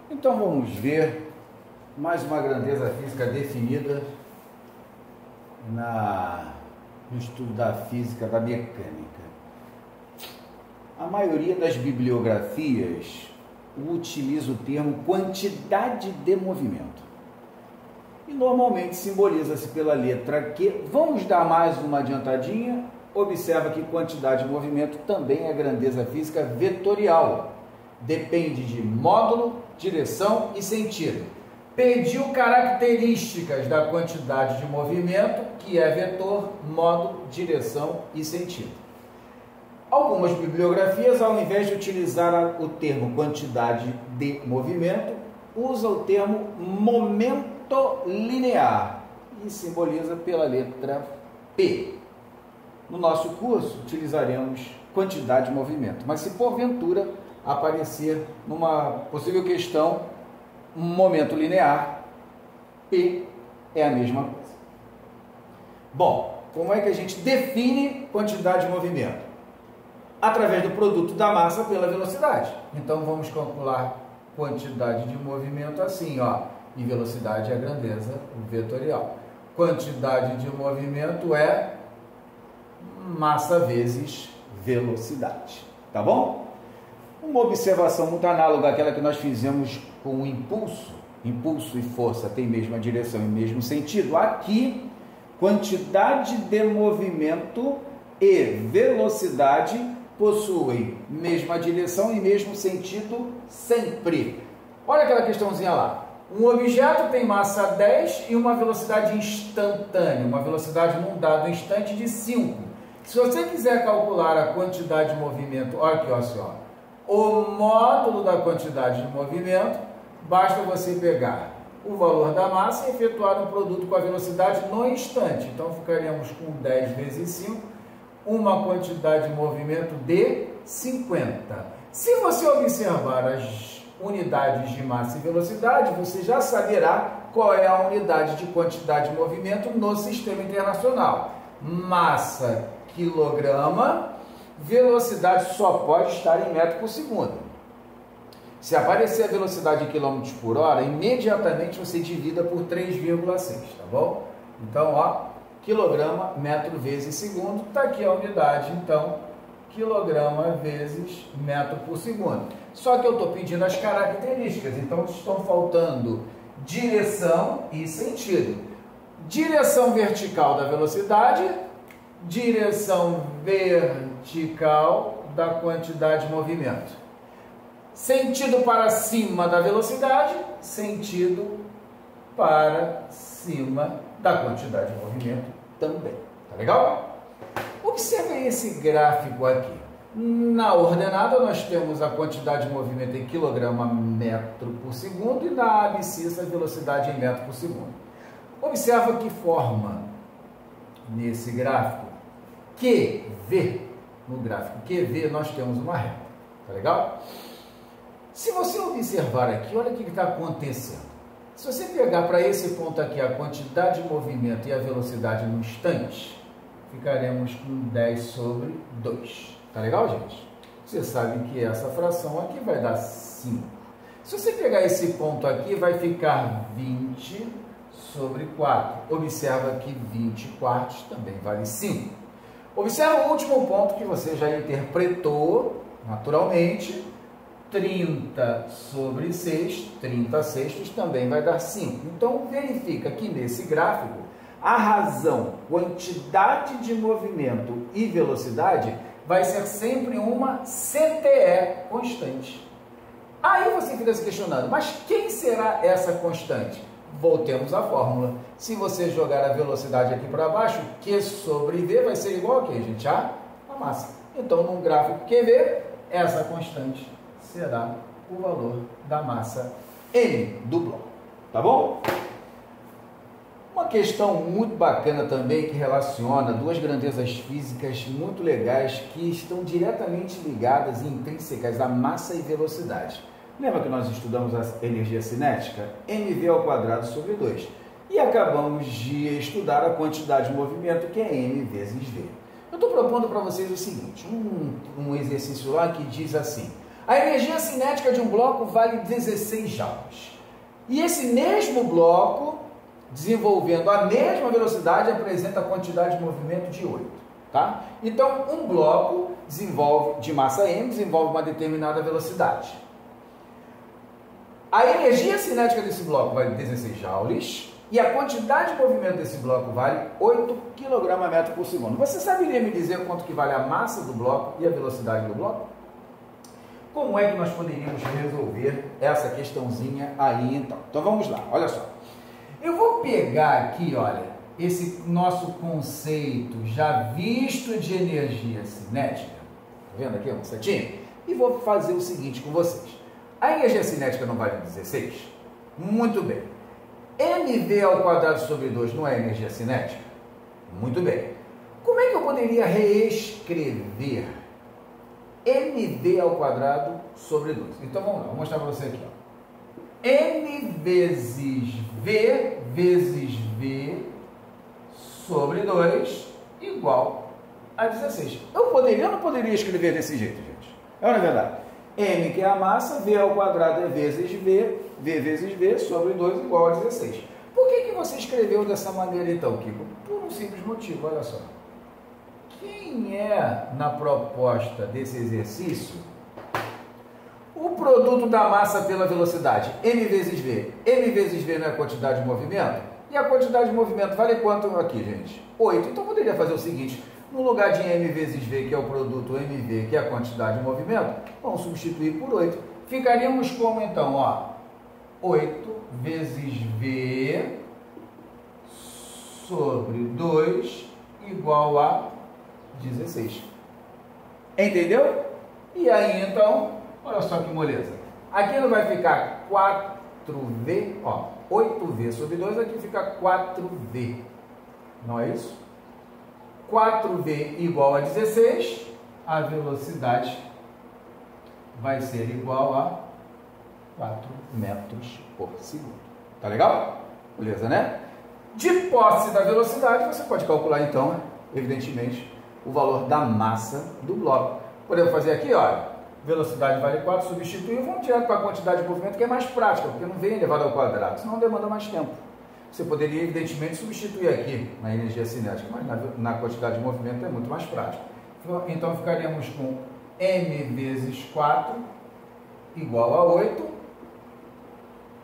Então vamos ver mais uma grandeza física definida no estudo da física da mecânica. A maioria das bibliografias utiliza o termo quantidade de movimento. E normalmente simboliza-se pela letra Q. Vamos dar mais uma adiantadinha. Observa que quantidade de movimento também é grandeza física vetorial. Depende de módulo, direção e sentido. Pediu características da quantidade de movimento, que é vetor, módulo, direção e sentido. Algumas bibliografias, ao invés de utilizar o termo quantidade de movimento, usa o termo momento linear e simboliza pela letra P. No nosso curso, utilizaremos quantidade de movimento, mas se porventura aparecer numa possível questão um momento linear, P é a mesma coisa. Bom, como é que a gente define quantidade de movimento? Através do produto da massa pela velocidade. Então vamos calcular quantidade de movimento assim, ó, e velocidade é a grandeza vetorial. Quantidade de movimento é massa vezes velocidade, tá bom? Uma observação muito análoga àquela que nós fizemos com o impulso. Impulso e força têm mesma direção e mesmo sentido. Aqui, quantidade de movimento e velocidade possuem mesma direção e mesmo sentido sempre. Olha aquela questãozinha lá. Um objeto tem massa 10 e uma velocidade instantânea, uma velocidade num dado instante de 5. Se você quiser calcular a quantidade de movimento, olha aqui, ó, senhora, o módulo da quantidade de movimento, basta você pegar o valor da massa e efetuar um produto com a velocidade no instante. Então, ficaríamos com 10 vezes 5, uma quantidade de movimento de 50. Se você observar as unidades de massa e velocidade, você já saberá qual é a unidade de quantidade de movimento no sistema internacional. Massa, quilograma, velocidade só pode estar em metro por segundo. Se aparecer a velocidade em quilômetros por hora, imediatamente você divida por 3,6, tá bom? Então, ó, quilograma, metro vezes segundo, tá aqui a unidade, então, quilograma vezes metro por segundo. Só que eu estou pedindo as características, então estão faltando direção e sentido. Direção vertical da velocidade, direção vertical da quantidade de movimento. Sentido para cima da velocidade, sentido para cima da quantidade de movimento também. Tá legal? Observe esse gráfico aqui. Na ordenada nós temos a quantidade de movimento em quilograma metro por segundo e na abscissa a velocidade em metro por segundo. Observa que forma nesse gráfico QV. No gráfico QV nós temos uma reta. Tá legal? Se você observar aqui, olha o que está acontecendo. Se você pegar para esse ponto aqui a quantidade de movimento e a velocidade no instante, ficaremos com 10 sobre 2. Tá legal, gente? Você sabe que essa fração aqui vai dar 5. Se você pegar esse ponto aqui, vai ficar 20 sobre 4. Observa que 20 quartos também vale 5. Observa o último ponto que você já interpretou naturalmente. 30 sobre 6, 30 sextos também vai dar 5. Então, verifica que nesse gráfico, a razão, quantidade de movimento e velocidade vai ser sempre uma CTE constante. Aí você fica se questionando, mas quem será essa constante? Voltemos à fórmula. Se você jogar a velocidade aqui para baixo, Q sobre V vai ser igual a quê, gente? A massa. Então, num gráfico QV, essa constante será o valor da massa M do bloco. Tá bom? Uma questão muito bacana também que relaciona duas grandezas físicas muito legais que estão diretamente ligadas e intrínsecas à massa e velocidade. Lembra que nós estudamos a energia cinética? mv ao quadrado sobre 2. E acabamos de estudar a quantidade de movimento, que é m vezes v. Eu estou propondo para vocês o seguinte, um exercício lá que diz assim: A energia cinética de um bloco vale 16 joules. E esse mesmo bloco, desenvolvendo a mesma velocidade, apresenta a quantidade de movimento de 8. Tá? Então, um bloco de massa m desenvolve uma determinada velocidade. A energia cinética desse bloco vale 16 joules e a quantidade de movimento desse bloco vale 8 kg/m por segundo. Você saberia me dizer quanto que vale a massa do bloco e a velocidade do bloco? Como é que nós poderíamos resolver essa questãozinha aí então? Então vamos lá, olha só. Eu vou pegar aqui, olha, esse nosso conceito já visto de energia cinética, tá vendo aqui, uma setinha? E vou fazer o seguinte com vocês. A energia cinética não vale 16? Muito bem. mv² sobre 2 não é energia cinética? Muito bem. Como é que eu poderia reescrever mv² sobre 2? Então vamos lá, vou mostrar para você aqui. Ó. m vezes v sobre 2 igual a 16. Eu poderia ou não poderia escrever desse jeito, gente? É ou não é verdade? M, que é a massa, v² é vezes v vezes v sobre 2 igual a 16. Por que você escreveu dessa maneira então, Kiko? Por um simples motivo, olha só. Quem é, na proposta desse exercício, o produto da massa pela velocidade? M vezes v. M vezes v não é a quantidade de movimento? E a quantidade de movimento vale quanto aqui, gente? 8. Então, eu poderia fazer o seguinte. No lugar de m vezes v, que é o produto mv, que é a quantidade de movimento, vamos substituir por 8. Ficaríamos como então? Ó, 8 vezes v sobre 2 igual a 16. Entendeu? E aí então, olha só que moleza. Aqui não vai ficar 4v, ó, 8v sobre 2, aqui fica 4v. Não é isso? 4v igual a 16, a velocidade vai ser igual a 4 metros por segundo. Tá legal? Beleza, né? De posse da velocidade, você pode calcular então, evidentemente, o valor da massa do bloco. Podemos fazer aqui, olha, velocidade vale 4, substituir, vamos direto para a quantidade de movimento, que é mais prática, porque não vem elevado ao quadrado, senão demanda mais tempo. Você poderia, evidentemente, substituir aqui na energia cinética, mas na quantidade de movimento é muito mais prático. Então, ficaríamos com m vezes 4 igual a 8.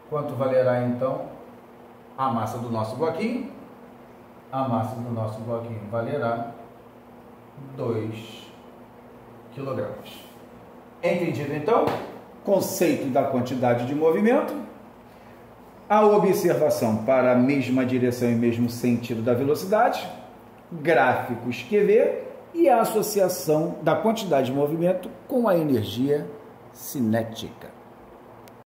Quanto valerá, então, a massa do nosso bloquinho? A massa do nosso bloquinho valerá 2 kg. Entendido, então? Conceito da quantidade de movimento. A observação para a mesma direção e mesmo sentido da velocidade, gráficos QV e a associação da quantidade de movimento com a energia cinética.